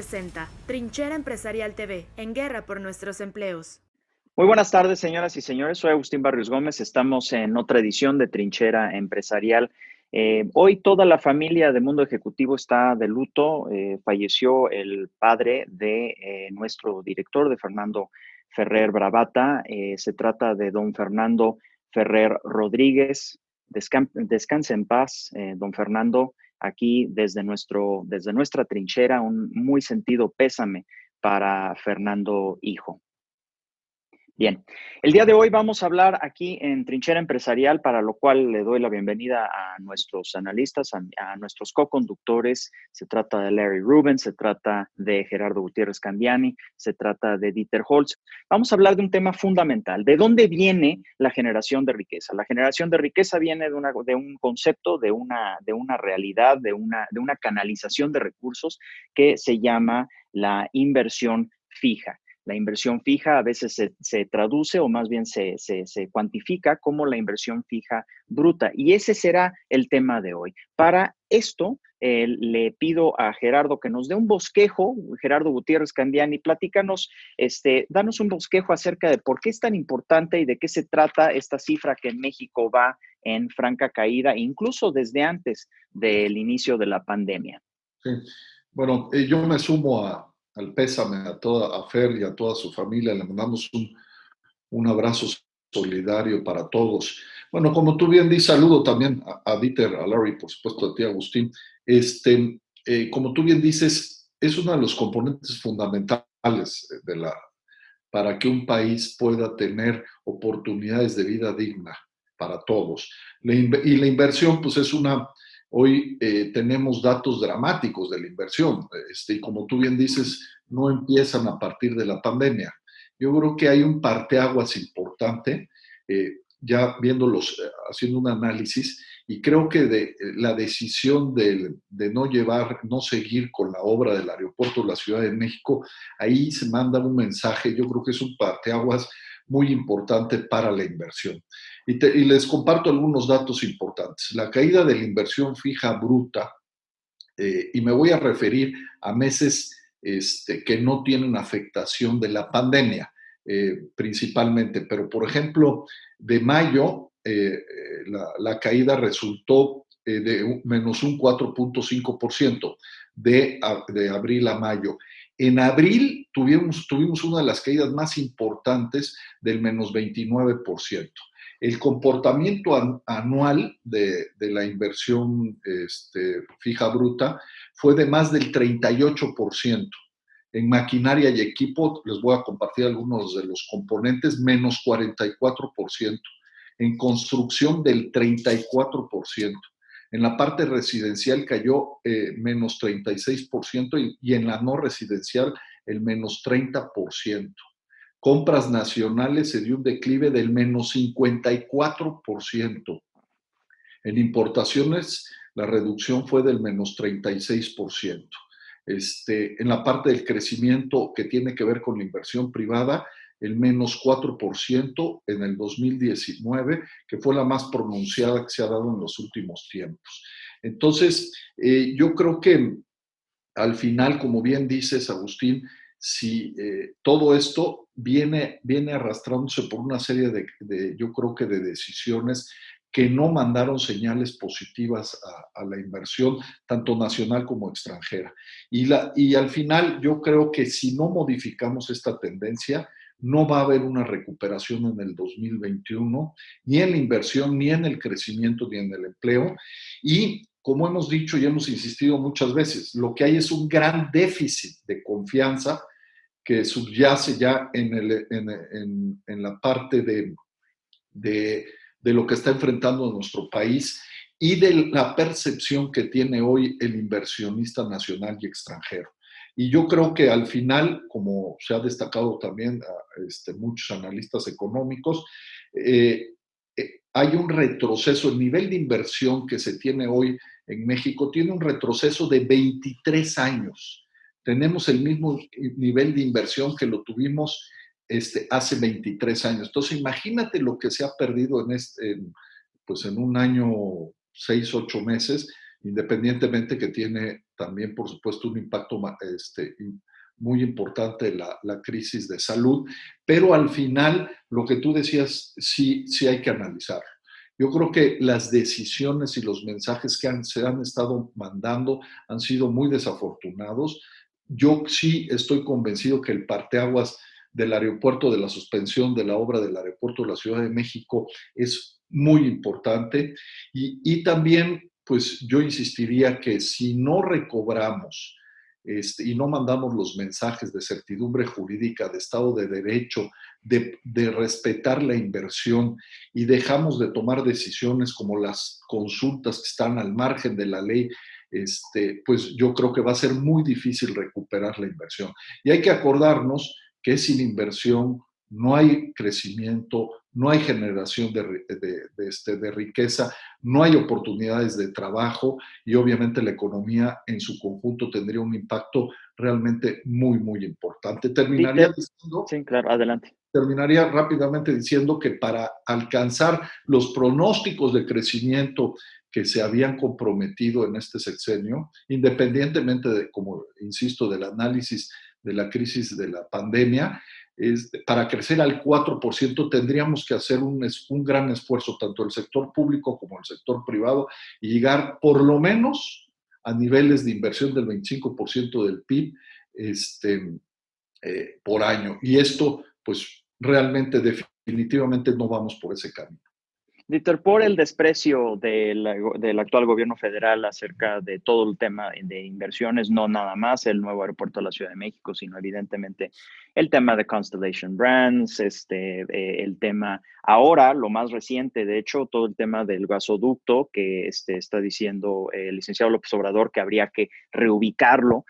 presenta Trinchera Empresarial TV, en guerra por nuestros empleos. Muy buenas tardes, señoras y señores. Soy Agustín Barrios Gómez. Estamos en otra edición de Trinchera Empresarial. Hoy toda la familia de Mundo Ejecutivo está de luto. Falleció el padre de nuestro director, de Fernando Ferrer Bravata. Se trata de don Fernando Ferrer Rodríguez. Descanse en paz, don Fernando. Aquí desde nuestra trinchera, un muy sentido pésame para Fernando hijo. Bien, el día de hoy vamos a hablar aquí en Trinchera Empresarial, para lo cual le doy la bienvenida a nuestros analistas, a nuestros co-conductores. Se trata de Larry Rubin, se trata de Gerardo Gutiérrez Candiani, se trata de Dieter Holz. Vamos a hablar de un tema fundamental. ¿De dónde viene la generación de riqueza? La generación de riqueza viene de un concepto, de una realidad, de una canalización de recursos que se llama la inversión fija. La inversión fija a veces se traduce o más bien se cuantifica como la inversión fija bruta. Y ese será el tema de hoy. Para esto, le pido a Gerardo que nos dé un bosquejo. Gerardo Gutiérrez Candiani, platícanos, danos un bosquejo acerca de por qué es tan importante y de qué se trata esta cifra que en México va en franca caída, incluso desde antes del inicio de la pandemia. Sí. Bueno, yo me sumo al pésame a Fer y a toda su familia. Le mandamos un abrazo solidario para todos. Bueno, como tú bien dices, saludo también a Dieter, a Larry, por supuesto a ti, Agustín. Como tú bien dices, es uno de los componentes fundamentales para que un país pueda tener oportunidades de vida digna para todos. Y la inversión, pues hoy tenemos datos dramáticos de la inversión, y como tú bien dices, no empiezan a partir de la pandemia. Yo creo que hay un parteaguas importante, ya viéndolos, haciendo un análisis, y creo que la decisión de no seguir con la obra del aeropuerto de la Ciudad de México, ahí se manda un mensaje. Yo creo que es un parteaguas muy importante para la inversión. Y les comparto algunos datos importantes. La caída de la inversión fija bruta, y me voy a referir a meses que no tienen afectación de la pandemia, principalmente, pero por ejemplo, de mayo, la caída resultó de menos un 4.5% de abril a mayo. En abril tuvimos una de las caídas más importantes, del menos 29%. El comportamiento anual de la inversión fija bruta fue de más del 38%. En maquinaria y equipo, les voy a compartir algunos de los componentes, menos 44%. En construcción, del 34%. En la parte residencial cayó menos 36%, y en la no residencial el menos 30%. Compras nacionales se dio un declive del menos 54%. En importaciones, la reducción fue del menos 36%. En la parte del crecimiento que tiene que ver con la inversión privada, el menos 4% en el 2019, que fue la más pronunciada que se ha dado en los últimos tiempos. Entonces, yo creo que al final, como bien dices, Agustín, si todo esto viene arrastrándose por una serie yo creo que de decisiones que no mandaron señales positivas a la inversión, tanto nacional como extranjera. Y al final, yo creo que si no modificamos esta tendencia, no va a haber una recuperación en el 2021, ni en la inversión, ni en el crecimiento, ni en el empleo. Y como hemos dicho y hemos insistido muchas veces, lo que hay es un gran déficit de confianza que subyace ya en la parte de lo que está enfrentando nuestro país y de la percepción que tiene hoy el inversionista nacional y extranjero. Y yo creo que al final, como se ha destacado también a muchos analistas económicos, hay un retroceso. El nivel de inversión que se tiene hoy en México tiene un retroceso de 23 años. Tenemos el mismo nivel de inversión que lo tuvimos hace 23 años. Entonces, imagínate lo que se ha perdido pues en un año, 6, 8 meses. independientemente que tiene también, por supuesto, un impacto muy importante la crisis de salud, pero al final, lo que tú decías, sí hay que analizar. Yo creo que las decisiones y los mensajes que se han estado mandando han sido muy desafortunados. Yo sí estoy convencido que el parteaguas del aeropuerto, de la suspensión de la obra del aeropuerto de la Ciudad de México es muy importante y también, pues yo insistiría que si no recobramos y no mandamos los mensajes de certidumbre jurídica, de Estado de Derecho, de respetar la inversión y dejamos de tomar decisiones como las consultas que están al margen de la ley, pues yo creo que va a ser muy difícil recuperar la inversión. Y hay que acordarnos que sin inversión no hay crecimiento, no hay generación de riqueza, no hay oportunidades de trabajo y obviamente la economía en su conjunto tendría un impacto realmente muy, muy importante. Sí, claro, adelante. Terminaría rápidamente diciendo que para alcanzar los pronósticos de crecimiento que se habían comprometido en este sexenio, independientemente de, como insisto, del análisis de la crisis de la pandemia, para crecer al 4% tendríamos que hacer un gran esfuerzo, tanto el sector público como el sector privado, y llegar por lo menos a niveles de inversión del 25% del PIB por año. Y esto, pues realmente, definitivamente no vamos por ese camino. Dieter, por el desprecio del actual gobierno federal acerca de todo el tema de inversiones, no nada más el nuevo aeropuerto de la Ciudad de México, sino evidentemente el tema de Constellation Brands, el tema ahora, lo más reciente, de hecho, todo el tema del gasoducto que está diciendo el licenciado López Obrador que habría que reubicarlo,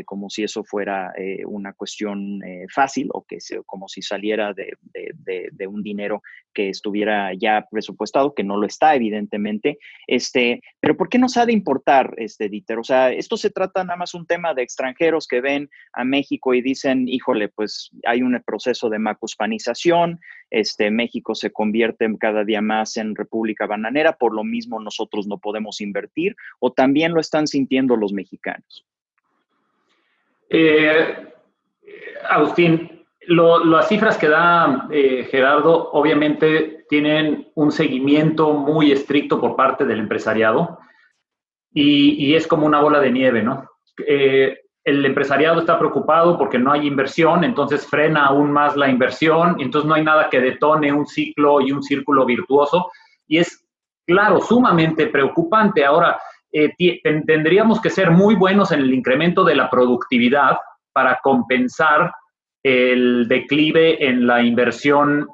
como si eso fuera una cuestión fácil o como si saliera de un dinero que estuviera ya presupuestado, que no lo está, evidentemente. Pero ¿por qué nos ha de importar, Dieter? O sea, esto se trata nada más un tema de extranjeros que ven a México y dicen, híjole, pues hay un proceso de macuspanización, México se convierte cada día más en república bananera, por lo mismo nosotros no podemos invertir, o también lo están sintiendo los mexicanos. Agustín, las cifras que da Gerardo obviamente tienen un seguimiento muy estricto por parte del empresariado y es como una bola de nieve, ¿no? El empresariado está preocupado porque no hay inversión, entonces frena aún más la inversión, entonces no hay nada que detone un ciclo y un círculo virtuoso y es, claro, sumamente preocupante. Ahora, tendríamos que ser muy buenos en el incremento de la productividad para compensar el declive en la inversión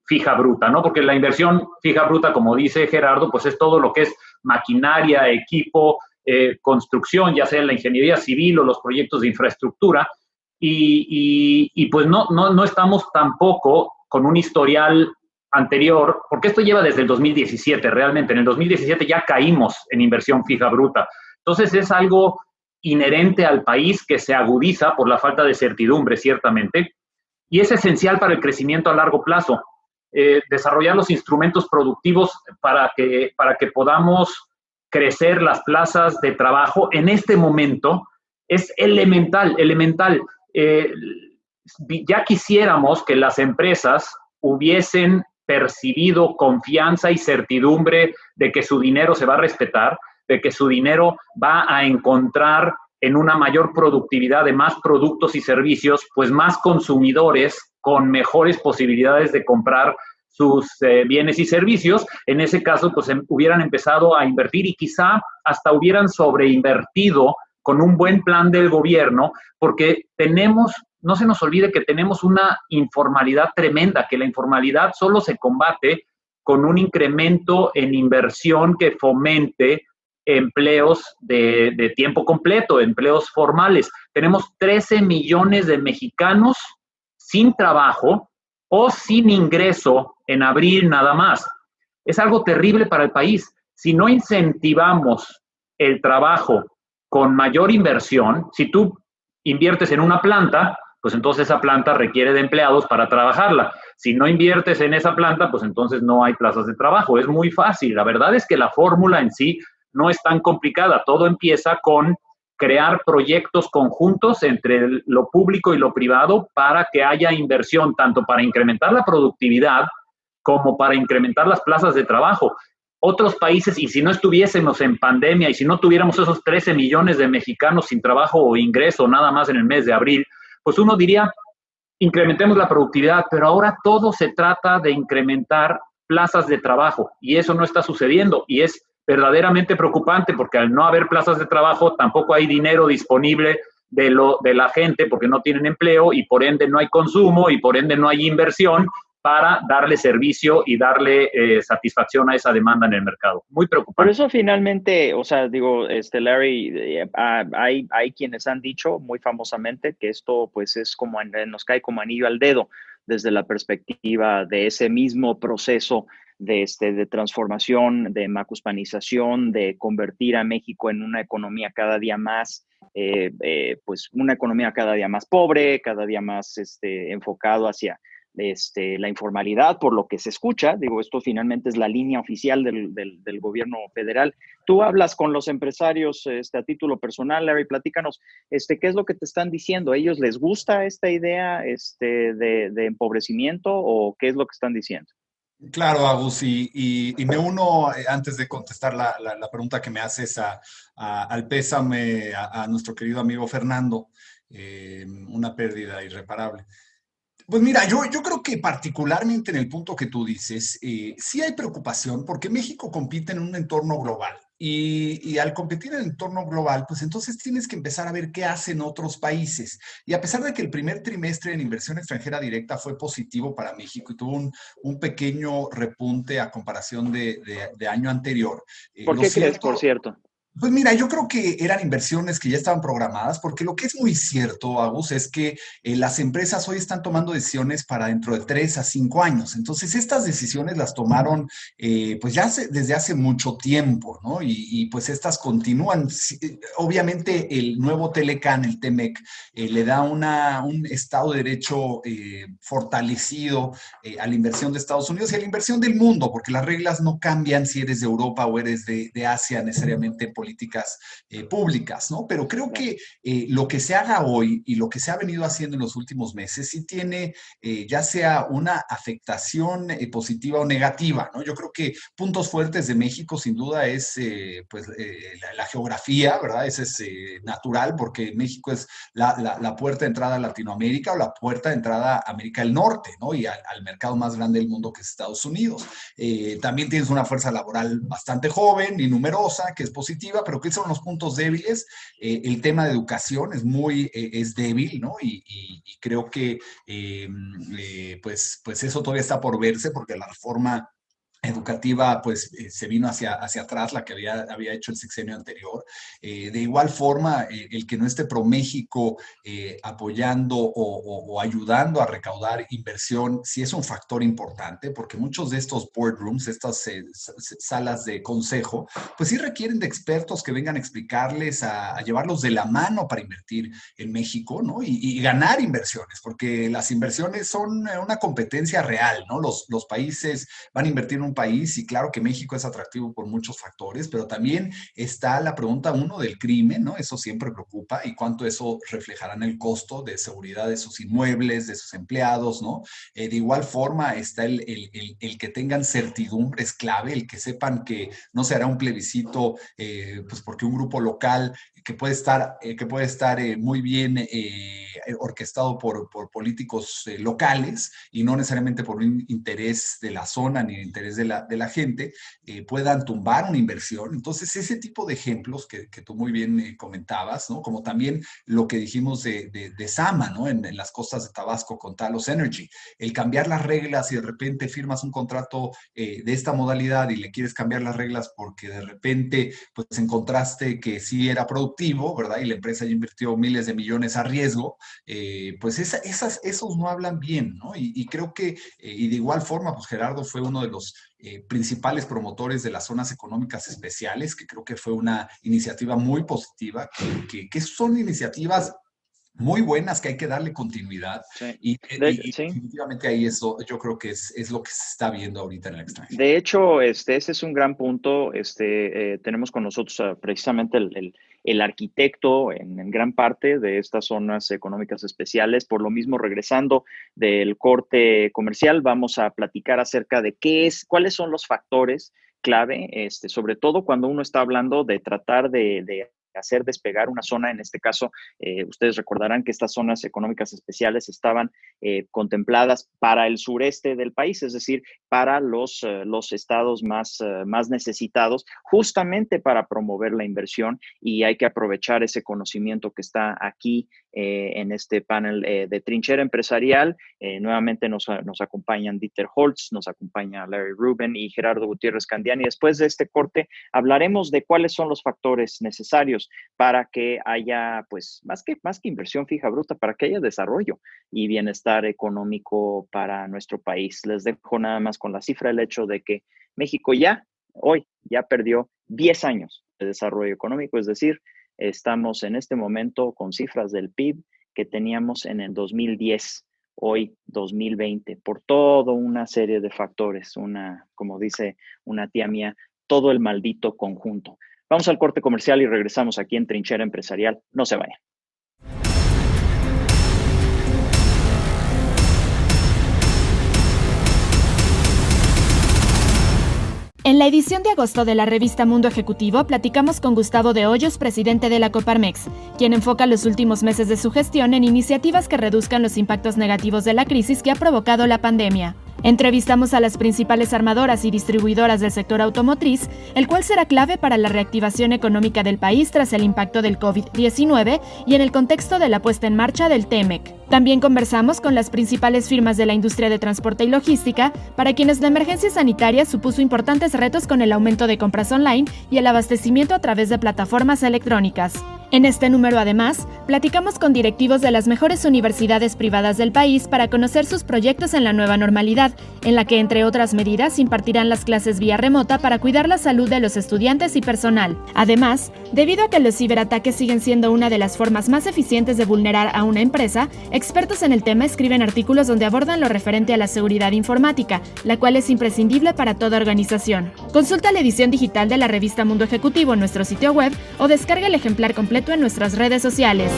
fija bruta, ¿no? Porque la inversión fija bruta, como dice Gerardo, pues es todo lo que es maquinaria, equipo, construcción, ya sea en la ingeniería civil o los proyectos de infraestructura, y pues no estamos tampoco con un historial anterior, porque esto lleva desde el 2017, realmente. En el 2017 ya caímos en inversión fija bruta. Entonces es algo inherente al país que se agudiza por la falta de certidumbre, ciertamente, y es esencial para el crecimiento a largo plazo. Desarrollar los instrumentos productivos para que podamos crecer las plazas de trabajo en este momento es elemental. Ya quisiéramos que las empresas hubiesen percibido confianza y certidumbre de que su dinero se va a respetar, de que su dinero va a encontrar en una mayor productividad de más productos y servicios, pues más consumidores con mejores posibilidades de comprar sus bienes y servicios. En ese caso, pues hubieran empezado a invertir y quizá hasta hubieran sobreinvertido con un buen plan del gobierno, porque no se nos olvide que tenemos una informalidad tremenda, que la informalidad solo se combate con un incremento en inversión que fomente empleos de tiempo completo, empleos formales. Tenemos 13 millones de mexicanos sin trabajo o sin ingreso en abril nada más. Es algo terrible para el país. Si no incentivamos el trabajo con mayor inversión, si tú inviertes en una planta, pues entonces esa planta requiere de empleados para trabajarla. Si no inviertes en esa planta, pues entonces no hay plazas de trabajo. Es muy fácil. La verdad es que la fórmula en sí no es tan complicada. Todo empieza con crear proyectos conjuntos entre lo público y lo privado para que haya inversión, tanto para incrementar la productividad como para incrementar las plazas de trabajo. Otros países, y si no estuviésemos en pandemia y si no tuviéramos esos 13 millones de mexicanos sin trabajo o ingreso nada más en el mes de abril, pues uno diría, incrementemos la productividad, pero ahora todo se trata de incrementar plazas de trabajo y eso no está sucediendo y es verdaderamente preocupante porque al no haber plazas de trabajo tampoco hay dinero disponible de la gente porque no tienen empleo y por ende no hay consumo y por ende no hay inversión para darle servicio y darle satisfacción a esa demanda en el mercado. Muy Por preocupante. eso finalmente, o sea, digo, Larry, hay quienes han dicho muy famosamente que esto pues es como, nos cae como anillo al dedo desde la perspectiva de ese mismo proceso de transformación, de macuspanización, de convertir a México en una economía cada día más, pues una economía cada día más pobre, cada día más enfocado hacia la informalidad, por lo que se escucha. Digo, esto finalmente es la línea oficial del gobierno federal. Tú hablas con los empresarios a título personal, Larry, platícanos, ¿qué es lo que te están diciendo? ¿A ellos les gusta esta idea de empobrecimiento o qué es lo que están diciendo? Claro, Agus, y me uno, antes de contestar la pregunta que me haces, al pésame a nuestro querido amigo Fernando, una pérdida irreparable. Pues mira, yo creo que particularmente en el punto que tú dices, sí hay preocupación porque México compite en un entorno global y al competir en el entorno global, pues entonces tienes que empezar a ver qué hacen otros países. Y a pesar de que el primer trimestre en inversión extranjera directa fue positivo para México y tuvo un pequeño repunte a comparación de año anterior. ¿Por qué crees, por cierto? Pues mira, yo creo que eran inversiones que ya estaban programadas, porque lo que es muy cierto, Agus, es que las empresas hoy están tomando decisiones para dentro de 3 a 5 años. Entonces, estas decisiones las tomaron pues ya desde hace mucho tiempo, ¿no? Y pues estas continúan. Obviamente, el nuevo Telecán, el TEMEC, le da un Estado de Derecho fortalecido a la inversión de Estados Unidos y a la inversión del mundo, porque las reglas no cambian si eres de Europa o eres de Asia necesariamente políticas públicas, ¿no? Pero creo que lo que se haga hoy y lo que se ha venido haciendo en los últimos meses sí tiene ya sea una afectación positiva o negativa, ¿no? Yo creo que puntos fuertes de México sin duda es pues la geografía, ¿verdad? Ese es natural porque México es la puerta de entrada a Latinoamérica o la puerta de entrada a América del Norte, ¿no? Y al mercado más grande del mundo que es Estados Unidos. También tienes una fuerza laboral bastante joven y numerosa que es positiva, pero ¿qué son los puntos débiles? El tema de educación es débil, ¿no? Y creo que pues eso todavía está por verse porque la reforma educativa, pues se vino hacia atrás, la que había hecho el sexenio anterior. De igual forma, el que no esté ProMéxico apoyando o ayudando a recaudar inversión, sí es un factor importante, porque muchos de estos boardrooms, estas salas de consejo, pues sí requieren de expertos que vengan a explicarles, a llevarlos de la mano para invertir en México, ¿no? Y ganar inversiones, porque las inversiones son una competencia real, ¿no? Los países van a invertir en un país y claro que México es atractivo por muchos factores, pero también está la pregunta uno del crimen, ¿no? Eso siempre preocupa y cuánto eso reflejará en el costo de seguridad de sus inmuebles, de sus empleados, ¿no? De igual forma está el que tengan certidumbres clave, el que sepan que no se hará un plebiscito, pues porque un grupo local que puede estar muy bien orquestado por políticos locales y no necesariamente por un interés de la zona ni el interés de la gente, puedan tumbar una inversión. Entonces, ese tipo de ejemplos que tú muy bien comentabas, ¿no? Como también lo que dijimos de Sama, ¿no? En las costas de Tabasco con Talos Energy. El cambiar las reglas y de repente firmas un contrato de esta modalidad y le quieres cambiar las reglas porque de repente pues encontraste que sí era productivo, ¿verdad? Y la empresa ya invirtió miles de millones a riesgo, pues esos no hablan bien, ¿no? Y creo que, y de igual forma, pues Gerardo fue uno de los principales promotores de las zonas económicas especiales, que creo que fue una iniciativa muy positiva, que son iniciativas muy buenas que hay que darle continuidad. Sí. Y Sí. definitivamente ahí eso yo creo que es lo que se está viendo ahorita en el extranjero. De hecho, ese es un gran punto. Tenemos con nosotros precisamente el arquitecto en gran parte de estas zonas económicas especiales. Por lo mismo, regresando del corte comercial, vamos a platicar acerca de cuáles son los factores clave, sobre todo cuando uno está hablando de tratar de hacer despegar una zona. En este caso, ustedes recordarán que estas zonas económicas especiales estaban contempladas para el sureste del país, es decir, para los estados más necesitados, justamente para promover la inversión, y hay que aprovechar ese conocimiento que está aquí en este panel de Trinchera Empresarial. Nuevamente nos acompañan Dieter Holtz, nos acompaña Larry Rubin y Gerardo Gutiérrez Candiani. Después de este corte hablaremos de cuáles son los factores necesarios para que haya, pues, más que inversión fija bruta, para que haya desarrollo y bienestar económico para nuestro país. Les dejo nada más con la cifra el hecho de que México hoy ya perdió 10 años de desarrollo económico, es decir, estamos en este momento con cifras del PIB que teníamos en el 2010, hoy 2020, por toda una serie de factores, como dice una tía mía, todo el maldito conjunto. Vamos al corte comercial y regresamos aquí en Trinchera Empresarial. No se vayan. En la edición de agosto de la revista Mundo Ejecutivo platicamos con Gustavo de Hoyos, presidente de la Coparmex, quien enfoca los últimos meses de su gestión en iniciativas que reduzcan los impactos negativos de la crisis que ha provocado la pandemia. Entrevistamos a las principales armadoras y distribuidoras del sector automotriz, el cual será clave para la reactivación económica del país tras el impacto del COVID-19 y en el contexto de la puesta en marcha del TEMEC. También conversamos con las principales firmas de la industria de transporte y logística, para quienes la emergencia sanitaria supuso importantes retos con el aumento de compras online y el abastecimiento a través de plataformas electrónicas. En este número, además, platicamos con directivos de las mejores universidades privadas del país para conocer sus proyectos en la nueva normalidad, en la que, entre otras medidas, impartirán las clases vía remota para cuidar la salud de los estudiantes y personal. Además, debido a que los ciberataques siguen siendo una de las formas más eficientes de vulnerar a una empresa, expertos en el tema escriben artículos donde abordan lo referente a la seguridad informática, la cual es imprescindible para toda organización. Consulta la edición digital de la revista Mundo Ejecutivo en nuestro sitio web o descarga el ejemplar completo en nuestras redes sociales.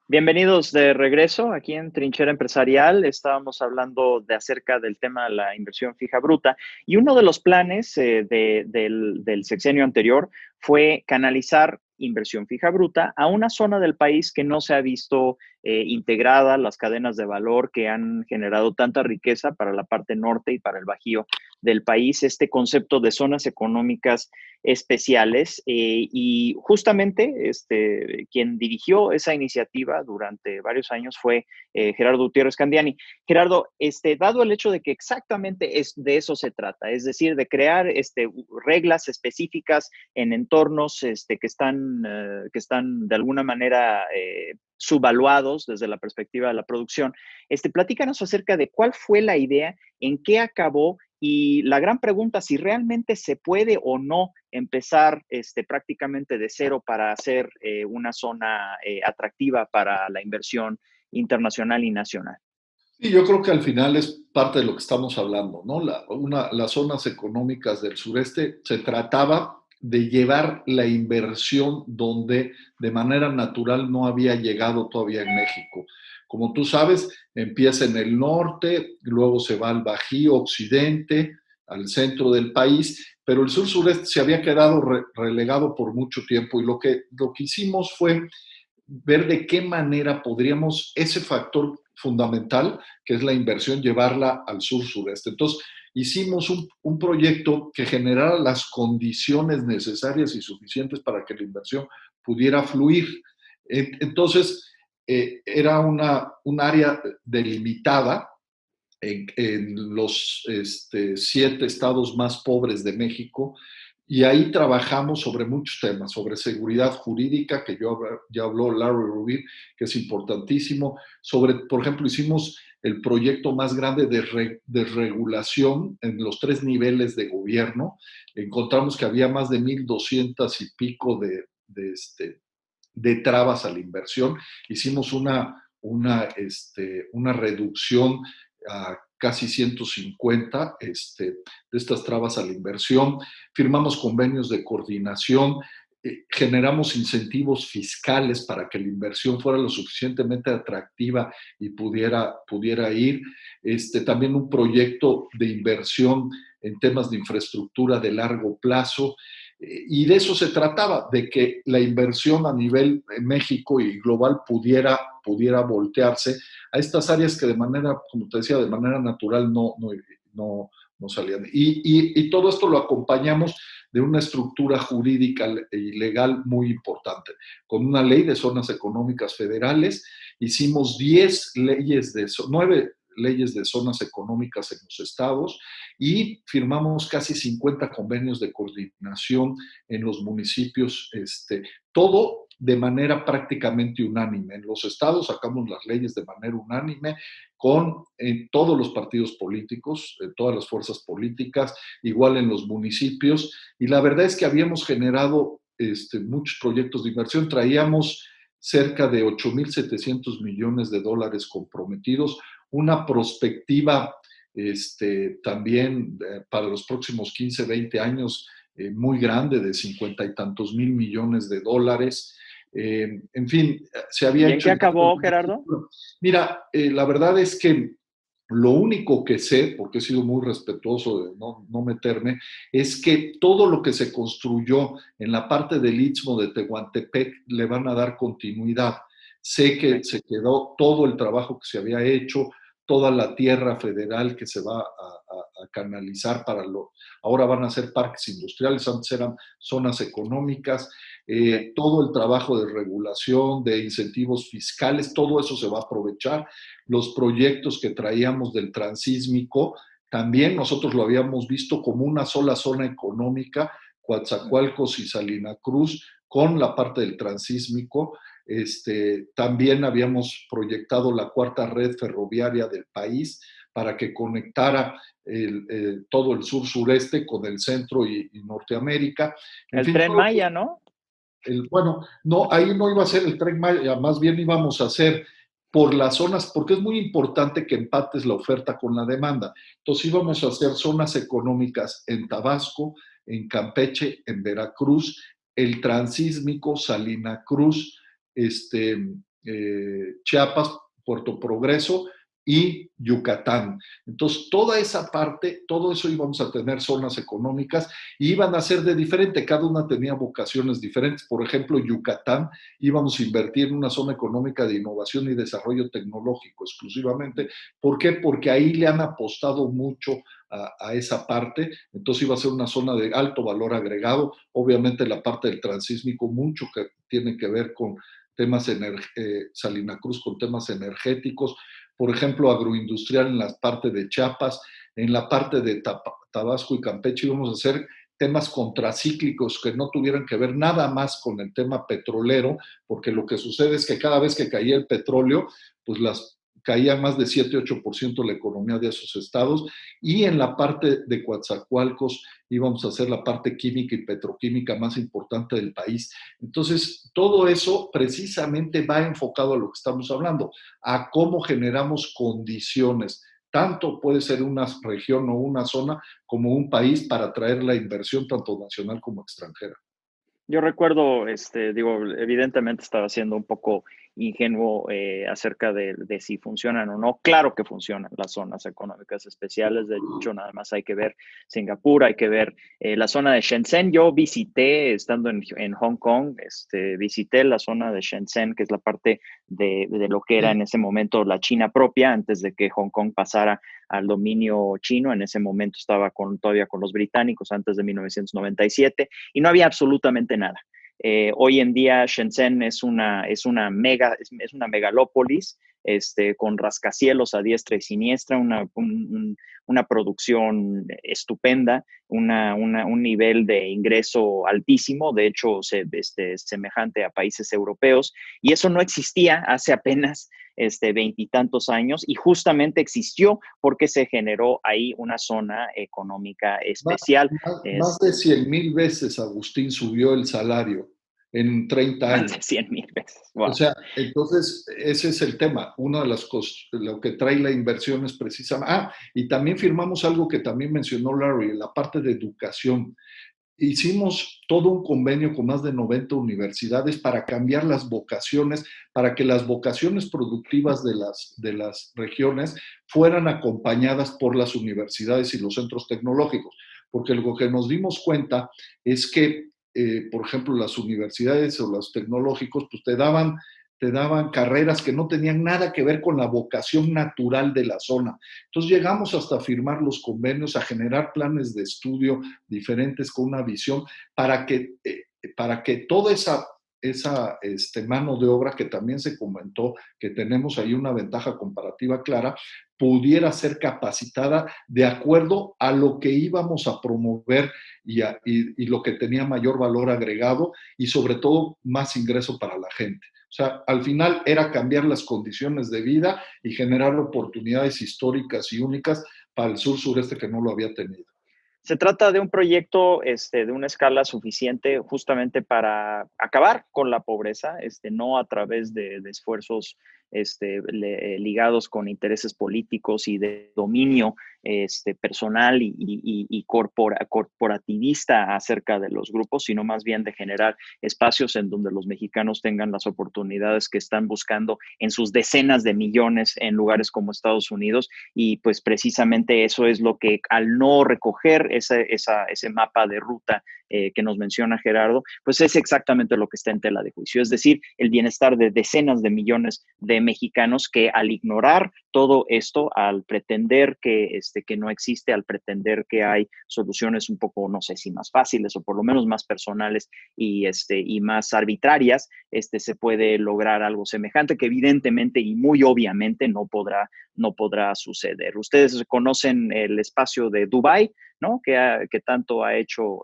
Bienvenidos de regreso aquí en Trinchera Empresarial. Estábamos hablando acerca del tema de la inversión fija bruta, y uno de los planes del sexenio anterior fue canalizar inversión fija bruta a una zona del país que no se ha visto integrada, las cadenas de valor que han generado tanta riqueza para la parte norte y para el bajío del país, este concepto de zonas económicas especiales, y justamente quien dirigió esa iniciativa durante varios años fue Gerardo Gutiérrez Candiani. Gerardo, dado el hecho de que exactamente de eso se trata, es decir, de crear reglas específicas en entornos que están de alguna manera subvaluados desde la perspectiva de la producción, platícanos acerca de cuál fue la idea, en qué acabó, y la gran pregunta, si realmente se puede o no empezar prácticamente de cero para hacer una zona atractiva para la inversión internacional y nacional. Sí, yo creo que al final es parte de lo que estamos hablando, ¿no? Las zonas económicas del sureste se trataba de llevar la inversión donde de manera natural no había llegado todavía en México. Como tú sabes, empieza en el norte, luego se va al Bajío Occidente, al centro del país, pero el sur-sureste se había quedado relegado por mucho tiempo, y lo que hicimos fue ver de qué manera podríamos ese factor fundamental, que es la inversión, llevarla al sur-sureste. Entonces, hicimos un proyecto que generara las condiciones necesarias y suficientes para que la inversión pudiera fluir. Entonces, era un área delimitada en los 7 estados más pobres de México, y ahí trabajamos sobre muchos temas, sobre seguridad jurídica, que ya habló Larry Rubin, que es importantísimo, por ejemplo, hicimos el proyecto más grande de regulación en los 3 niveles de gobierno. Encontramos que había más de 1,200 y pico de trabas a la inversión. Hicimos una reducción a casi 150 de estas trabas a la inversión. Firmamos convenios de coordinación, generamos incentivos fiscales para que la inversión fuera lo suficientemente atractiva y pudiera ir. También un proyecto de inversión en temas de infraestructura de largo plazo. Y de eso se trataba, de que la inversión a nivel México y global pudiera voltearse a estas áreas que de manera, como te decía, de manera natural no salían. Y todo esto lo acompañamos de una estructura jurídica y legal muy importante. Con una ley de zonas económicas federales, hicimos 9 leyes de zonas económicas en los estados y firmamos casi 50 convenios de coordinación en los municipios, todo de manera prácticamente unánime. En los estados sacamos las leyes de manera unánime con todos los partidos políticos, todas las fuerzas políticas, igual en los municipios, y la verdad es que habíamos generado muchos proyectos de inversión, traíamos cerca de 8,700 millones de dólares comprometidos, una perspectiva también para los próximos 15, 20 años muy grande, de 50 y tantos mil millones de dólares. En fin, se había hecho... ¿Y en qué acabó, Gerardo? Mira, la verdad es que lo único que sé, porque he sido muy respetuoso de no meterme, es que todo lo que se construyó en la parte del Istmo de Tehuantepec le van a dar continuidad. Sé que se quedó todo el trabajo que se había hecho, toda la tierra federal que se va a canalizar ahora van a ser parques industriales, antes eran zonas económicas, todo el trabajo de regulación, de incentivos fiscales, todo eso se va a aprovechar. Los proyectos que traíamos del transísmico, también nosotros lo habíamos visto como una sola zona económica, Coatzacoalcos y Salina Cruz, con la parte del transísmico. También habíamos proyectado la 4ª red ferroviaria del país para que conectara todo el sur-sureste con el centro y Norteamérica. El Tren Maya, ¿no? Bueno, no, ahí no iba a ser el Tren Maya, más bien íbamos a hacer por las zonas, porque es muy importante que empates la oferta con la demanda. Entonces íbamos a hacer zonas económicas en Tabasco, en Campeche, en Veracruz, el transísmico, Salina Cruz, Chiapas, Puerto Progreso y Yucatán. Entonces, toda esa parte, todo eso íbamos a tener zonas económicas y iban a ser de diferente, cada una tenía vocaciones diferentes. Por ejemplo, Yucatán íbamos a invertir en una zona económica de innovación y desarrollo tecnológico exclusivamente. ¿Por qué? Porque ahí le han apostado mucho a esa parte, entonces iba a ser una zona de alto valor agregado. Obviamente la parte del transísmico, mucho que tiene que ver con temas, Salina Cruz con temas energéticos, por ejemplo, agroindustrial en la parte de Chiapas, en la parte de Tabasco y Campeche íbamos a hacer temas contracíclicos que no tuvieran que ver nada más con el tema petrolero, porque lo que sucede es que cada vez que caía el petróleo, pues caía más de 7-8% la economía de esos estados, y en la parte de Coatzacoalcos íbamos a hacer la parte química y petroquímica más importante del país. Entonces, todo eso precisamente va enfocado a lo que estamos hablando, a cómo generamos condiciones. Tanto puede ser una región o una zona como un país para atraer la inversión tanto nacional como extranjera. Yo recuerdo, evidentemente estaba siendo un poco ingenuo acerca de si funcionan o no. Claro que funcionan las zonas económicas especiales. De hecho, nada más hay que ver Singapur, hay que ver la zona de Shenzhen. Yo visité, estando en Hong Kong, visité la zona de Shenzhen, que es la parte de lo que era en ese momento la China propia, antes de que Hong Kong pasara al dominio chino. En ese momento estaba todavía con los británicos, antes de 1997, y no había absolutamente nada. Hoy en día Shenzhen es una megalópolis, con rascacielos a diestra y siniestra, una producción estupenda, un nivel de ingreso altísimo, de hecho semejante a países europeos, y eso no existía hace apenas veintitantos años y justamente existió porque se generó ahí una zona económica especial. Más de 100,000 veces, Agustín, subió el salario en 30 años. Más de 100,000 veces. Wow. O sea, entonces ese es el tema. Una de las cosas, lo que trae la inversión es precisamente... y también firmamos algo que también mencionó Larry, la parte de educación. Hicimos todo un convenio con más de 90 universidades para cambiar las vocaciones, para que las vocaciones productivas de las regiones fueran acompañadas por las universidades y los centros tecnológicos. Porque lo que nos dimos cuenta es que, por ejemplo, las universidades o los tecnológicos, pues te daban carreras que no tenían nada que ver con la vocación natural de la zona. Entonces llegamos hasta firmar los convenios, a generar planes de estudio diferentes con una visión para que toda esa mano de obra que también se comentó, que tenemos ahí una ventaja comparativa clara, pudiera ser capacitada de acuerdo a lo que íbamos a promover y lo que tenía mayor valor agregado y sobre todo más ingreso para la gente. O sea, al final era cambiar las condiciones de vida y generar oportunidades históricas y únicas para el sur-sureste que no lo había tenido. Se trata de un proyecto de una escala suficiente justamente para acabar con la pobreza, no a través de esfuerzos ligados con intereses políticos y de dominio personal y corporativista acerca de los grupos, sino más bien de generar espacios en donde los mexicanos tengan las oportunidades que están buscando en sus decenas de millones en lugares como Estados Unidos. Y pues precisamente eso es lo que, al no recoger ese mapa de ruta que nos menciona Gerardo, pues es exactamente lo que está en tela de juicio. Es decir, el bienestar de decenas de millones de mexicanos que, al ignorar todo esto, al pretender que no existe, al pretender que hay soluciones un poco, no sé si más fáciles o por lo menos más personales y más arbitrarias, se puede lograr algo semejante que evidentemente y muy obviamente no podrá suceder. Ustedes conocen el espacio de Dubái, ¿no? Que tanto ha hecho,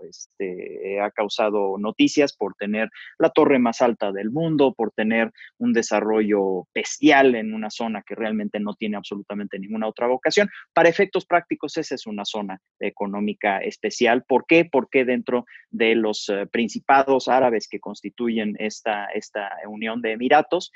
ha causado noticias por tener la torre más alta del mundo, por tener un desarrollo bestial en una zona que realmente no tiene absolutamente ninguna otra vocación. Para efectos prácticos, esa es una zona económica especial. ¿Por qué? Porque dentro de los principados árabes que constituyen esta unión de Emiratos,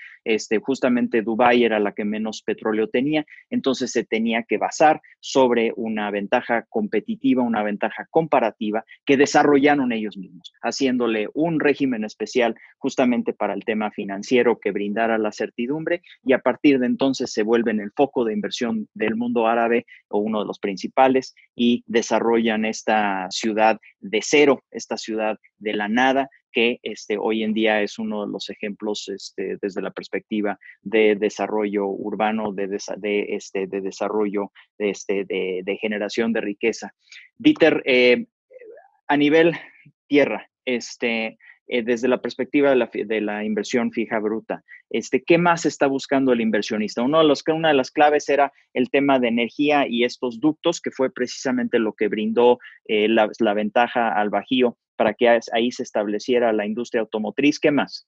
justamente Dubái era la que menos petróleo tenía, entonces se tenía que basar sobre una ventaja competitiva, una ventaja comparativa que desarrollaron ellos mismos, haciéndole un régimen especial justamente para el tema financiero que brindara la certidumbre, y a partir de entonces se vuelven el foco de inversión del mundo árabe o uno de los principales y desarrollan esta ciudad de cero, esta ciudad de la nada, que hoy en día es uno de los ejemplos desde la perspectiva de desarrollo urbano, de desarrollo, de generación de riqueza. Dieter, a nivel tierra, desde la perspectiva de la inversión fija bruta, ¿qué más está buscando el inversionista? Una de las claves era el tema de energía y estos ductos, que fue precisamente lo que brindó la ventaja al Bajío para que ahí se estableciera la industria automotriz. ¿Qué más?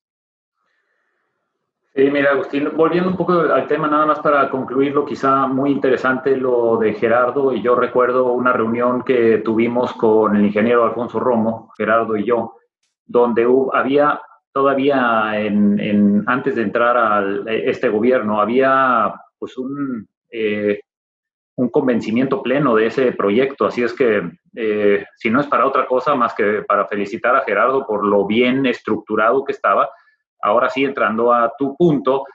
Sí, mira, Agustín, volviendo un poco al tema, nada más para concluirlo, quizá muy interesante lo de Gerardo, y yo recuerdo una reunión que tuvimos con el ingeniero Alfonso Romo, Gerardo y yo, donde había todavía, antes de entrar a este gobierno, había pues un convencimiento pleno de ese proyecto. Así es que, si no es para otra cosa más que para felicitar a Gerardo por lo bien estructurado que estaba. Ahora sí, entrando a tu punto,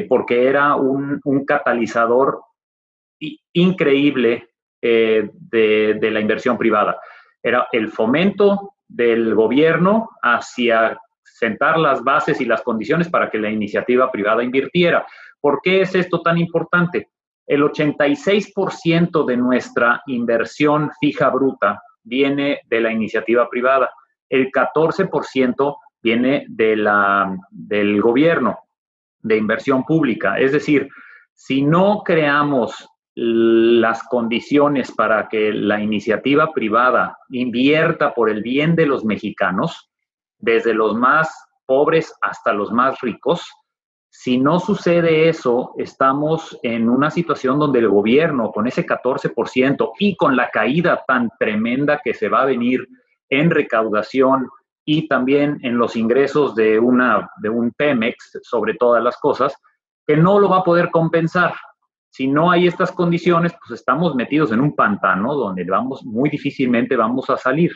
porque era un catalizador increíble de la inversión privada. Era el fomento del gobierno hacia sentar las bases y las condiciones para que la iniciativa privada invirtiera. ¿Por qué es esto tan importante? El 86% de nuestra inversión fija bruta viene de la iniciativa privada. El 14% viene del gobierno, de inversión pública. Es decir, si no creamos las condiciones para que la iniciativa privada invierta por el bien de los mexicanos, desde los más pobres hasta los más ricos, Si no sucede eso, estamos en una situación donde el gobierno, con ese 14% y con la caída tan tremenda que se va a venir en recaudación y también en los ingresos de un Pemex, sobre todas las cosas, que no lo va a poder compensar. Si no hay estas condiciones, pues estamos metidos en un pantano donde muy difícilmente vamos a salir.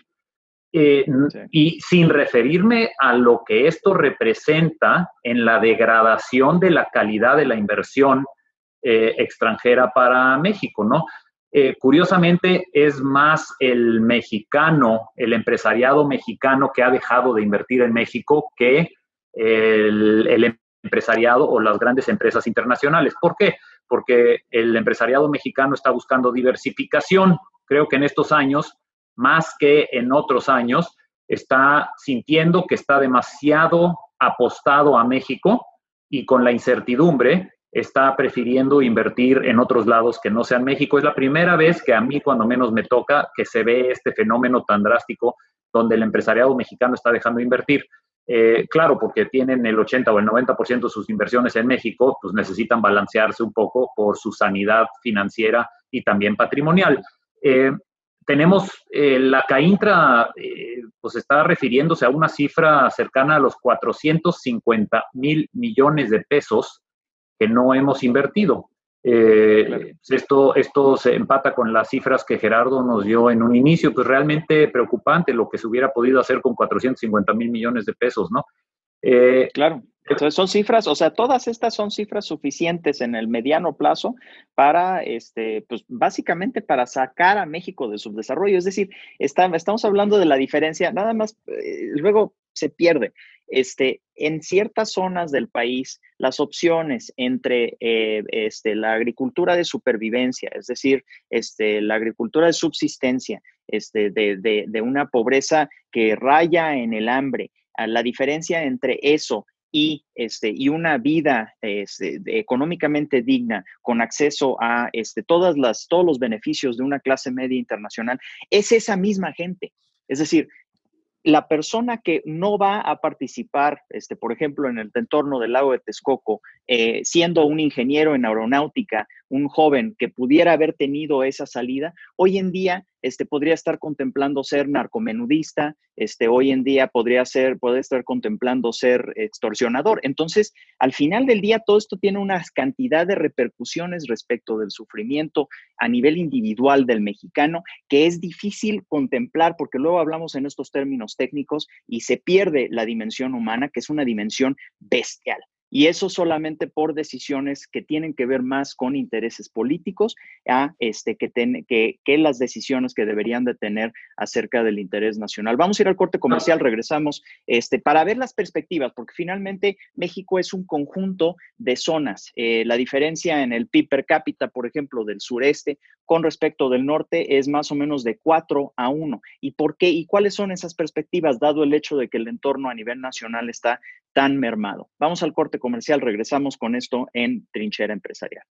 Sí. Y sin referirme a lo que esto representa en la degradación de la calidad de la inversión extranjera para México, ¿no? Curiosamente, es más el mexicano, el empresariado mexicano que ha dejado de invertir en México que el empresariado o las grandes empresas internacionales. ¿Por qué? Porque el empresariado mexicano está buscando diversificación. Creo que en estos años, más que en otros años, está sintiendo que está demasiado apostado a México y con la incertidumbre está prefiriendo invertir en otros lados que no sean México. Es la primera vez que a mí, cuando menos me toca, que se ve este fenómeno tan drástico donde el empresariado mexicano está dejando de invertir. Claro, porque tienen el 80 o el 90% de sus inversiones en México, pues necesitan balancearse un poco por su sanidad financiera y también patrimonial. Tenemos la CAINTRA, pues está refiriéndose a una cifra cercana a los 450,000 millones de pesos que no hemos invertido. Claro. Esto se empata con las cifras que Gerardo nos dio en un inicio, pues realmente preocupante lo que se hubiera podido hacer con 450,000 millones de pesos, ¿no? Claro. Entonces son cifras, o sea, todas estas son cifras suficientes en el mediano plazo para, pues básicamente para sacar a México de subdesarrollo. Es decir, estamos hablando de la diferencia, nada más, luego se pierde. En ciertas zonas del país, las opciones entre la agricultura de supervivencia, es decir, la agricultura de subsistencia, de una pobreza que raya en el hambre, la diferencia entre eso y una vida económicamente digna, con acceso a todos los beneficios de una clase media internacional, es esa misma gente. Es decir, la persona que no va a participar, por ejemplo, en el entorno del lago de Texcoco, siendo un ingeniero en aeronáutica, un joven que pudiera haber tenido esa salida, hoy en día podría estar contemplando ser narcomenudista, hoy en día puede estar contemplando ser extorsionador. Entonces, al final del día, todo esto tiene una cantidad de repercusiones respecto del sufrimiento a nivel individual del mexicano que es difícil contemplar porque luego hablamos en estos términos técnicos y se pierde la dimensión humana, que es una dimensión bestial. Y eso solamente por decisiones que tienen que ver más con intereses políticos que las decisiones que deberían de tener acerca del interés nacional. Vamos a ir al corte comercial, regresamos para ver las perspectivas, porque finalmente México es un conjunto de zonas. La diferencia en el PIB per cápita, por ejemplo, del sureste con respecto del norte es más o menos de 4-1. ¿Y por qué? ¿Y cuáles son esas perspectivas, dado el hecho de que el entorno a nivel nacional está tan mermado? Vamos al corte comercial, regresamos con esto en Trinchera Empresarial.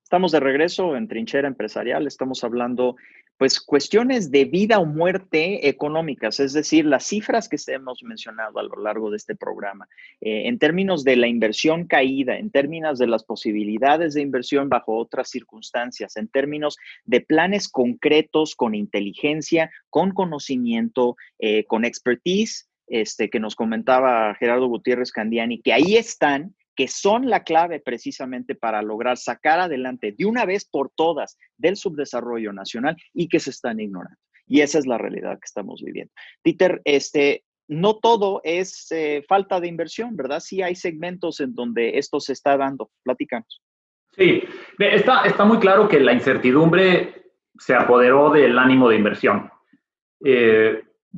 Estamos de regreso en Trinchera Empresarial, estamos hablando pues cuestiones de vida o muerte económicas, es decir, las cifras que hemos mencionado a lo largo de este programa, en términos de la inversión caída, en términos de las posibilidades de inversión bajo otras circunstancias, en términos de planes concretos con inteligencia, con conocimiento, con expertise, que nos comentaba Gerardo Gutiérrez Candiani, que ahí están, que son la clave precisamente para lograr sacar adelante de una vez por todas del subdesarrollo nacional y que se están ignorando. Y esa es la realidad que estamos viviendo. Dieter, no todo es falta de inversión, ¿verdad? Sí hay segmentos en donde esto se está dando. Platícanos. Sí, está muy claro que la incertidumbre se apoderó del ánimo de inversión.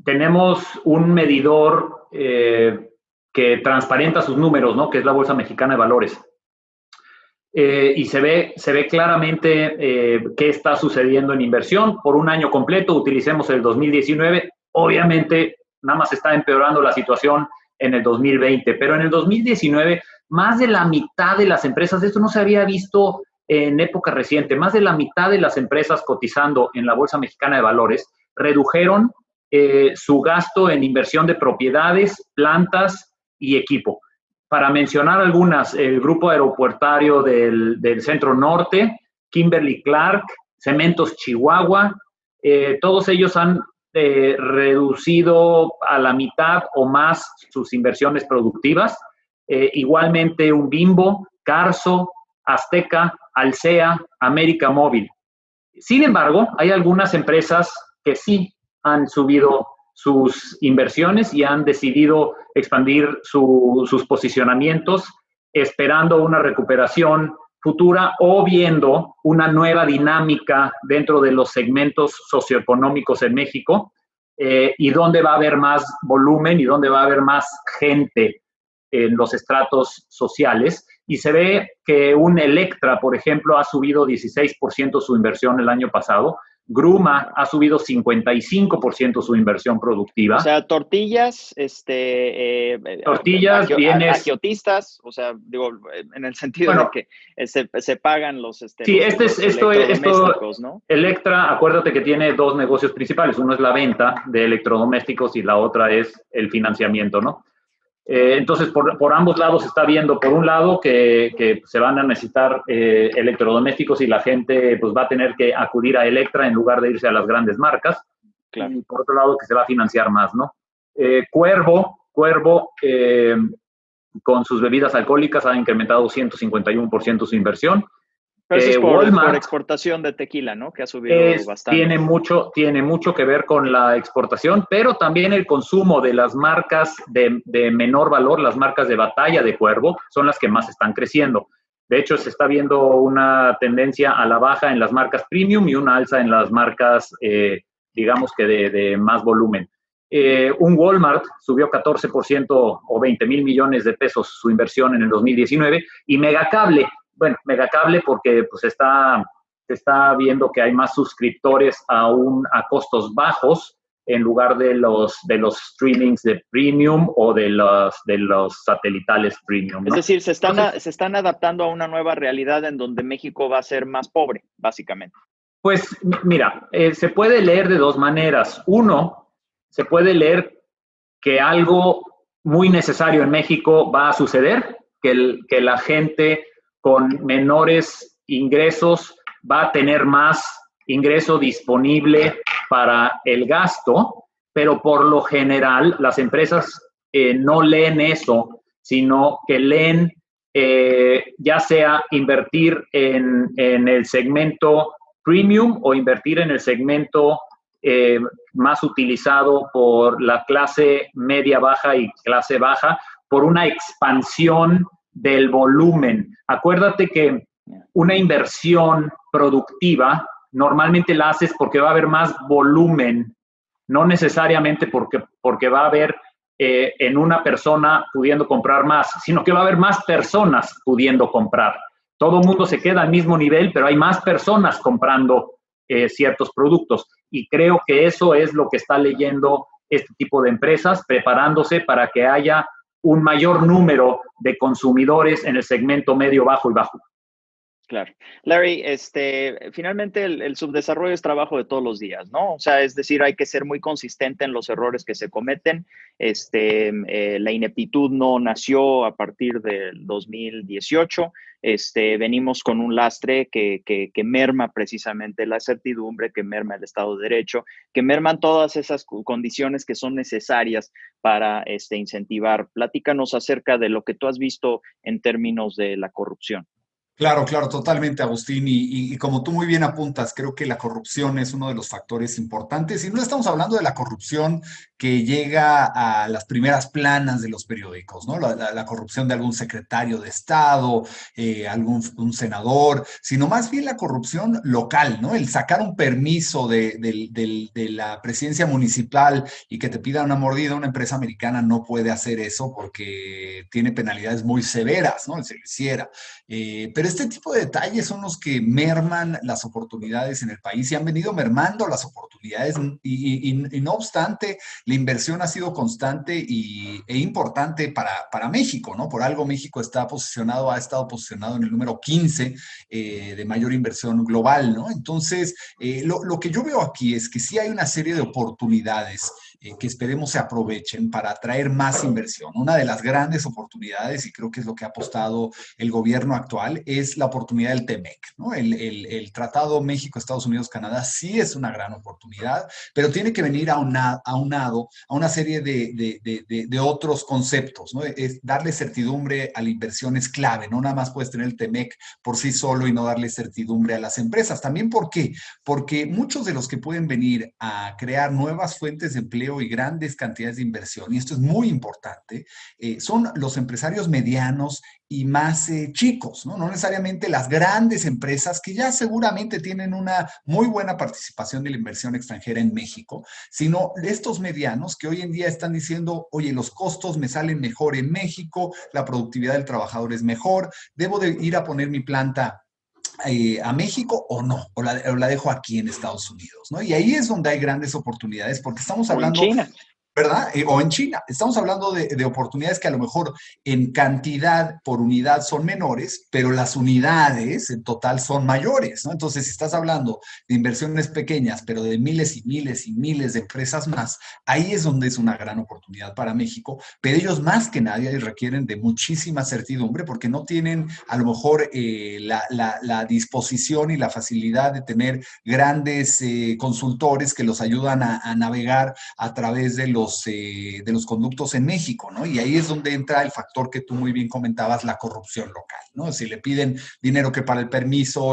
Tenemos un medidor que transparenta sus números, ¿no? Que es la Bolsa Mexicana de Valores. Y se ve claramente qué está sucediendo en inversión. Por un año completo, utilicemos el 2019, obviamente nada más está empeorando la situación en el 2020, pero en el 2019 más de la mitad de las empresas, esto no se había visto en época reciente, más de la mitad de las empresas cotizando en la Bolsa Mexicana de Valores redujeron su gasto en inversión de propiedades, plantas y equipo. Para mencionar algunas, el grupo aeropuertario del Centro Norte, Kimberly-Clark, Cementos Chihuahua, todos ellos han reducido a la mitad o más sus inversiones productivas. Igualmente un Bimbo, Carso, Azteca, Alsea, América Móvil. Sin embargo, hay algunas empresas que sí han subido sus inversiones y han decidido expandir sus posicionamientos esperando una recuperación futura o viendo una nueva dinámica dentro de los segmentos socioeconómicos en México y dónde va a haber más volumen y dónde va a haber más gente en los estratos sociales. Y se ve que un Electra, por ejemplo, ha subido 16% su inversión el año pasado. Gruma ha subido 55% su inversión productiva. O sea, tortillas, tortillas, bienes, agiotistas, o sea, digo, en el sentido de que se pagan los, sí, los electrodomésticos, ¿no? Electra, acuérdate que tiene dos negocios principales. Uno es la venta de electrodomésticos y la otra es el financiamiento, ¿no? Entonces, por ambos lados se está viendo, por un lado, que se van a necesitar electrodomésticos y la gente pues, va a tener que acudir a Electra en lugar de irse a las grandes marcas. Claro. Y por otro lado, que se va a financiar más, ¿no? Cuervo con sus bebidas alcohólicas ha incrementado 151% su inversión. Pero eso es por exportación de tequila, ¿no? Que ha subido bastante. Tiene mucho que ver con la exportación, pero también el consumo de las marcas de menor valor, las marcas de batalla de Cuervo, son las que más están creciendo. De hecho, se está viendo una tendencia a la baja en las marcas premium y una alza en las marcas, digamos que de más volumen. Un Walmart subió 14% o 20 mil millones de pesos su inversión en el 2019 y Megacable porque pues se está viendo que hay más suscriptores a costos bajos en lugar de los streamings de premium o de los satelitales premium, ¿no? Es decir, se están adaptando a una nueva realidad en donde México va a ser más pobre, básicamente. Pues mira, se puede leer de dos maneras. Uno, se puede leer que algo muy necesario en México va a suceder, que la gente con menores ingresos va a tener más ingreso disponible para el gasto, pero por lo general las empresas no leen eso, sino que leen ya sea invertir en el segmento premium o invertir en el segmento más utilizado por la clase media baja y clase baja, por una expansión del volumen. Acuérdate que una inversión productiva normalmente la haces porque va a haber más volumen, no necesariamente porque va a haber en una persona pudiendo comprar más, sino que va a haber más personas pudiendo comprar. Todo el mundo se queda al mismo nivel, pero hay más personas comprando ciertos productos. Y creo que eso es lo que está leyendo este tipo de empresas, preparándose para que haya un mayor número de consumidores en el segmento medio, bajo y bajo. Claro. Larry, finalmente el subdesarrollo es trabajo de todos los días, ¿no? O sea, es decir, hay que ser muy consistente en los errores que se cometen. La ineptitud no nació a partir del 2018. Venimos con un lastre que merma precisamente la certidumbre, que merma el Estado de Derecho, que merman todas esas condiciones que son necesarias para incentivar. Platícanos acerca de lo que tú has visto en términos de la corrupción. Claro, claro, totalmente, Agustín. Y como tú muy bien apuntas, creo que la corrupción es uno de los factores importantes. Y no estamos hablando de la corrupción que llega a las primeras planas de los periódicos, ¿no? La corrupción de algún secretario de Estado, algún un senador, sino más bien la corrupción local, ¿no? El sacar un permiso de la presidencia municipal y que te pida una mordida, una empresa americana no puede hacer eso porque tiene penalidades muy severas, ¿no? Si lo hiciera. Pero este tipo de detalles son los que merman las oportunidades en el país y han venido mermando las oportunidades y no obstante, la inversión ha sido constante e importante para México, ¿no? Por algo México ha estado posicionado en el número 15 de mayor inversión global, ¿no? Entonces, lo que yo veo aquí es que sí hay una serie de oportunidades que esperemos se aprovechen para atraer más inversión. Una de las grandes oportunidades, y creo que es lo que ha apostado el gobierno actual, es la oportunidad del TEMEC, ¿no? El Tratado México, Estados Unidos, Canadá sí es una gran oportunidad, pero tiene que venir aunado a una serie de otros conceptos, ¿no? Es darle certidumbre a la inversión es clave, no nada más puedes tener el TEMEC por sí solo y no darle certidumbre a las empresas. También, ¿por qué? Porque muchos de los que pueden venir a crear nuevas fuentes de empleo y grandes cantidades de inversión, y esto es muy importante, son los empresarios medianos y más chicos, ¿no? No necesariamente las grandes empresas que ya seguramente tienen una muy buena participación de la inversión extranjera en México, sino estos medianos que hoy en día están diciendo, oye, los costos me salen mejor en México, la productividad del trabajador es mejor, debo de ir a poner mi planta a México o no, o la dejo aquí en Estados Unidos, ¿no? Y ahí es donde hay grandes oportunidades, porque estamos O en hablando, China. ¿verdad? O en China. Estamos hablando de oportunidades que a lo mejor en cantidad por unidad son menores, pero las unidades en total son mayores, ¿no? Entonces, si estás hablando de inversiones pequeñas, pero de miles y miles y miles de empresas más, ahí es donde es una gran oportunidad para México, pero ellos más que nadie requieren de muchísima certidumbre porque no tienen a lo mejor la disposición y la facilidad de tener grandes consultores que los ayudan a navegar a través de los conductos en México, ¿no? Y ahí es donde entra el factor que tú muy bien comentabas, la corrupción local, ¿no? Si le piden dinero que para el permiso,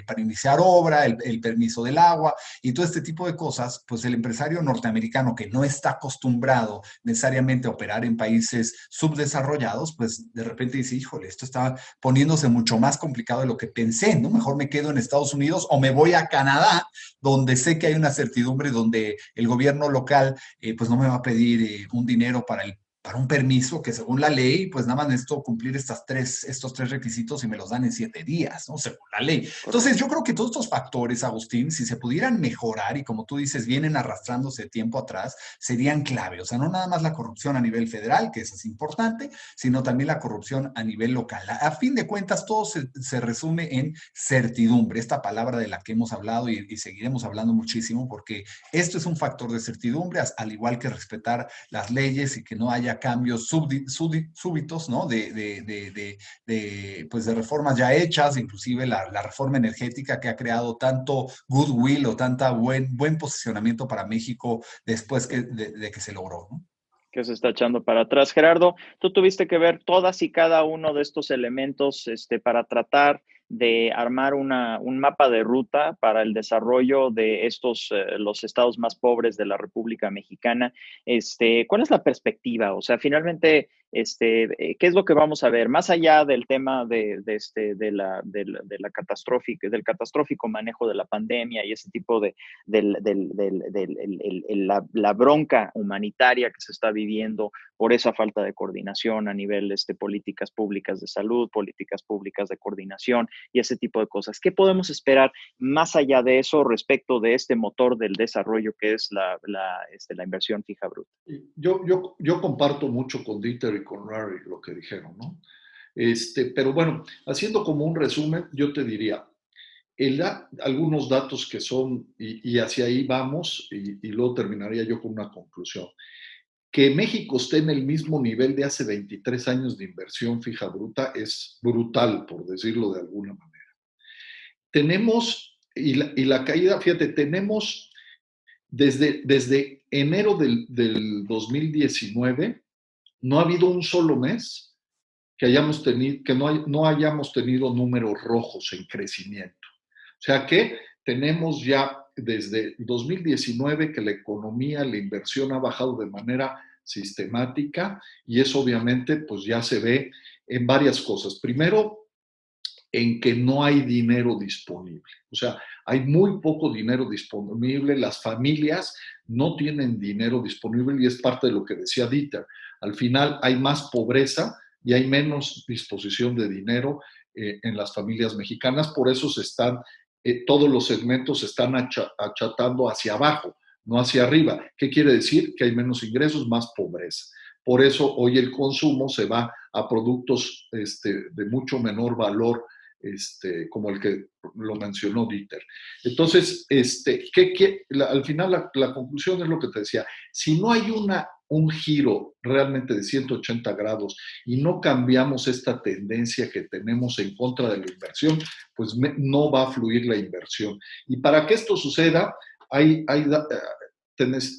para iniciar obra, el permiso del agua y todo este tipo de cosas, pues el empresario norteamericano que no está acostumbrado necesariamente a operar en países subdesarrollados, pues de repente dice, híjole, esto está poniéndose mucho más complicado de lo que pensé, ¿no? Mejor me quedo en Estados Unidos o me voy a Canadá, donde sé que hay una certidumbre, donde el gobierno local pues no me va a pedir un dinero para un permiso que según la ley, pues nada más necesito cumplir estos tres requisitos y me los dan en 7 días, ¿no? Según la ley. Entonces, yo creo que todos estos factores, Agustín, si se pudieran mejorar y como tú dices, vienen arrastrándose tiempo atrás, serían clave. O sea, no nada más la corrupción a nivel federal, que eso es importante, sino también la corrupción a nivel local. A fin de cuentas, todo se resume en certidumbre, esta palabra de la que hemos hablado y seguiremos hablando muchísimo, porque esto es un factor de certidumbre, al igual que respetar las leyes y que no haya cambios súbitos, ¿no? Pues de reformas ya hechas, inclusive la reforma energética que ha creado tanto goodwill o tanta buen posicionamiento para México después de que se logró, ¿no? Que se está echando para atrás. Gerardo, tú tuviste que ver todas y cada uno de estos elementos para tratar de armar un mapa de ruta para el desarrollo de los estados más pobres de la República Mexicana. ¿Cuál es la perspectiva? O sea, finalmente, ¿qué es lo que vamos a ver? Más allá del tema del catastrófico manejo de la pandemia y ese tipo la bronca humanitaria que se está viviendo por esa falta de coordinación a nivel políticas públicas de salud, políticas públicas de coordinación y ese tipo de cosas. ¿Qué podemos esperar más allá de eso respecto de este motor del desarrollo que es la inversión fija bruta? Yo comparto mucho con Dieter y con Larry lo que dijeron, ¿no? Pero bueno, haciendo como un resumen, yo te diría, algunos datos que son, y hacia ahí vamos, y luego terminaría yo con una conclusión. Que México esté en el mismo nivel de hace 23 años de inversión fija bruta es brutal, por decirlo de alguna manera. Tenemos, y la caída, fíjate, tenemos desde enero del 2019, no ha habido un solo mes que no hayamos tenido números rojos en crecimiento. O sea que tenemos ya desde 2019 que la economía, la inversión ha bajado de manera sistemática y eso obviamente pues ya se ve en varias cosas. Primero, en que no hay dinero disponible. O sea, hay muy poco dinero disponible, las familias no tienen dinero disponible y es parte de lo que decía Dieter. Al final hay más pobreza y hay menos disposición de dinero en las familias mexicanas, por eso todos los segmentos se están achatando hacia abajo, no hacia arriba. ¿Qué quiere decir? Que hay menos ingresos, más pobreza. Por eso hoy el consumo se va a productos de mucho menor valor, como el que lo mencionó Dieter. Entonces, al final la conclusión es lo que te decía. Si no hay un giro realmente de 180 grados y no cambiamos esta tendencia que tenemos en contra de la inversión, pues no va a fluir la inversión. Y para que esto suceda,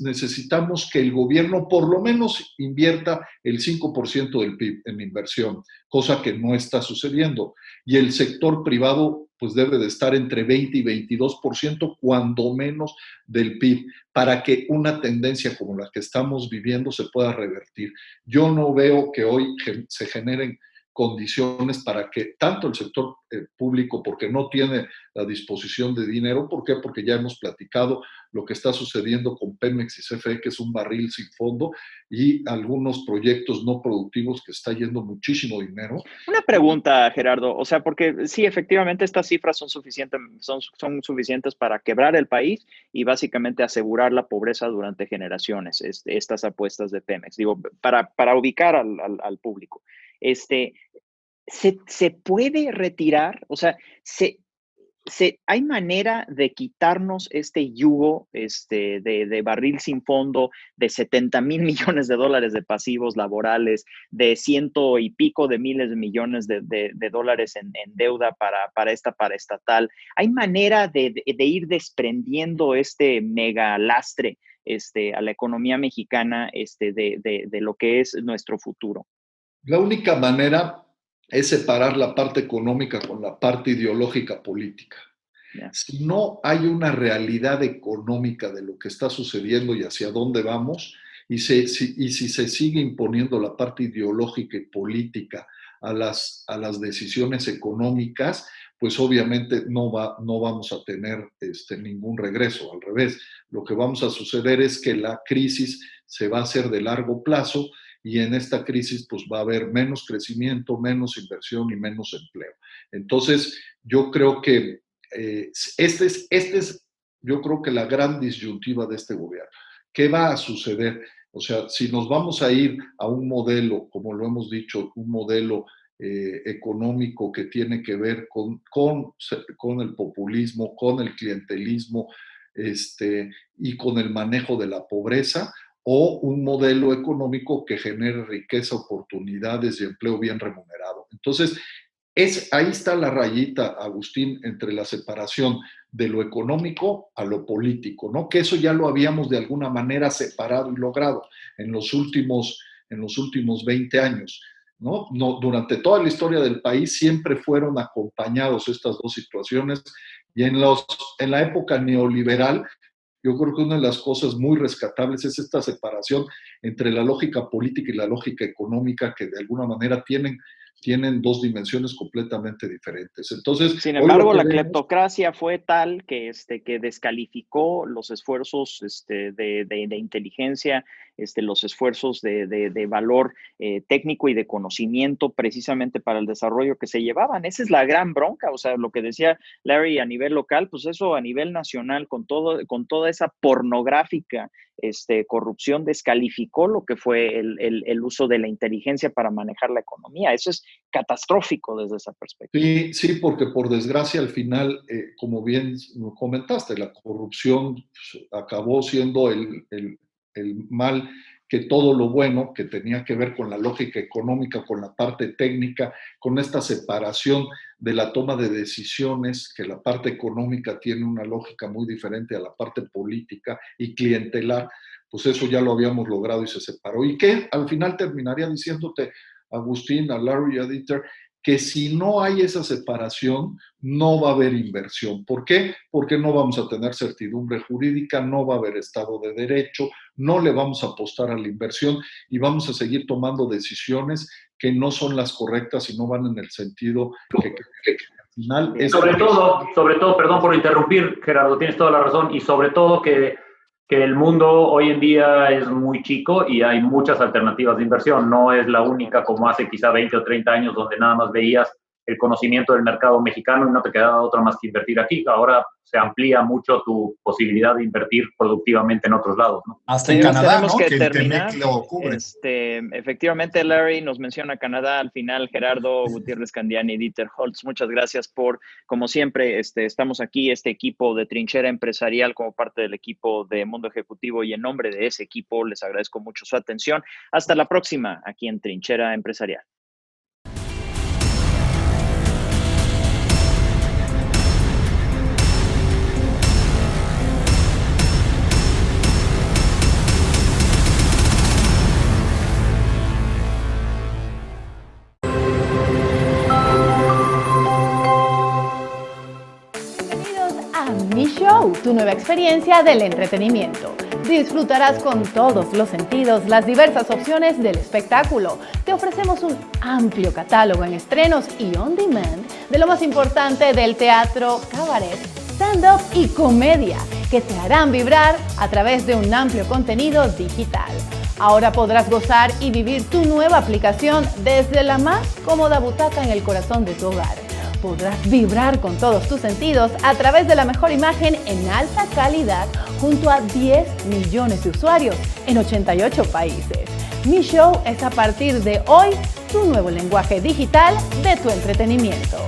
necesitamos que el gobierno por lo menos invierta el 5% del PIB en inversión, cosa que no está sucediendo. Y el sector privado pues debe de estar entre 20 y 22%, cuando menos, del PIB, para que una tendencia como la que estamos viviendo se pueda revertir. Yo no veo que hoy se generen condiciones para que tanto el sector público, porque no tiene la disposición de dinero. ¿Por qué? Porque ya hemos platicado lo que está sucediendo con Pemex y CFE, que es un barril sin fondo, y algunos proyectos no productivos que está yendo muchísimo dinero. Una pregunta, Gerardo, o sea, porque sí, efectivamente estas cifras son suficientes para quebrar el país y básicamente asegurar la pobreza durante generaciones, estas apuestas de Pemex, digo, para ubicar al público. ¿Se puede retirar? O sea, ¿hay manera de quitarnos este yugo de barril sin fondo, de 70,000 millones de dólares de pasivos laborales, de ciento y pico de miles de millones de dólares en deuda para esta paraestatal? ¿Hay manera de ir desprendiendo este mega lastre a la economía mexicana de lo que es nuestro futuro? La única manera es separar la parte económica con la parte ideológica política. Yeah. Si no hay una realidad económica de lo que está sucediendo y hacia dónde vamos, y si se sigue imponiendo la parte ideológica y política a las decisiones económicas, pues obviamente no vamos a tener ningún regreso. Al revés, lo que vamos a suceder es que la crisis se va a hacer de largo plazo, y en esta crisis pues va a haber menos crecimiento, menos inversión y menos empleo. Entonces, yo creo que yo creo que la gran disyuntiva de este gobierno. ¿Qué va a suceder? O sea, si nos vamos a ir a un modelo, como lo hemos dicho, un modelo económico que tiene que ver con el populismo, con el clientelismo y con el manejo de la pobreza, o un modelo económico que genere riqueza, oportunidades y empleo bien remunerado. Entonces, ahí está la rayita, Agustín, entre la separación de lo económico a lo político, ¿no? Que eso ya lo habíamos de alguna manera separado y logrado en los últimos 20 años, ¿no? Durante toda la historia del país siempre fueron acompañados estas dos situaciones, y en la época neoliberal, yo creo que una de las cosas muy rescatables es esta separación entre la lógica política y la lógica económica, que de alguna manera tienen dos dimensiones completamente diferentes. Entonces, sin embargo, la cleptocracia fue tal que descalificó los esfuerzos de inteligencia, los esfuerzos de valor técnico y de conocimiento precisamente para el desarrollo que se llevaban. Esa es la gran bronca. O sea, lo que decía Larry a nivel local, pues eso a nivel nacional, con toda esa pornográfica corrupción, descalificó lo que fue el uso de la inteligencia para manejar la economía. Eso es catastrófico desde esa perspectiva. Sí, porque por desgracia al final, como bien comentaste, la corrupción acabó siendo el mal que todo lo bueno que tenía que ver con la lógica económica, con la parte técnica, con esta separación de la toma de decisiones, que la parte económica tiene una lógica muy diferente a la parte política y clientelar, pues eso ya lo habíamos logrado y se separó. Y que al final terminaría diciéndote, Agustín, a Larry y a Dieter, que si no hay esa separación, no va a haber inversión. ¿Por qué? Porque no vamos a tener certidumbre jurídica, no va a haber Estado de Derecho, no le vamos a apostar a la inversión y vamos a seguir tomando decisiones que no son las correctas y no van en el sentido que al final es... Sobre todo, perdón por interrumpir, Gerardo, tienes toda la razón, y sobre todo que el mundo hoy en día es muy chico y hay muchas alternativas de inversión. No es la única como hace quizá 20 o 30 años donde nada más veías el conocimiento del mercado mexicano y no te quedaba otra más que invertir aquí. Ahora se amplía mucho tu posibilidad de invertir productivamente en otros lados, ¿no? Hasta en Canadá, ¿no? Que el terminar. TEMEC lo cubre. Efectivamente, Larry nos menciona Canadá. Al final, Gerardo Gutiérrez Candiani y Dieter Holtz, muchas gracias por, como siempre, estamos aquí, este equipo de Trinchera Empresarial como parte del equipo de Mundo Ejecutivo, y en nombre de ese equipo les agradezco mucho su atención. Hasta la próxima aquí en Trinchera Empresarial. Mi Show, tu nueva experiencia del entretenimiento. Disfrutarás con todos los sentidos las diversas opciones del espectáculo. Te ofrecemos un amplio catálogo en estrenos y on demand de lo más importante del teatro, cabaret, stand-up y comedia, que te harán vibrar a través de un amplio contenido digital. Ahora podrás gozar y vivir tu nueva aplicación desde la más cómoda butaca en el corazón de tu hogar. Podrás vibrar con todos tus sentidos a través de la mejor imagen en alta calidad junto a 10 millones de usuarios en 88 países. Mi Show es a partir de hoy tu nuevo lenguaje digital de tu entretenimiento.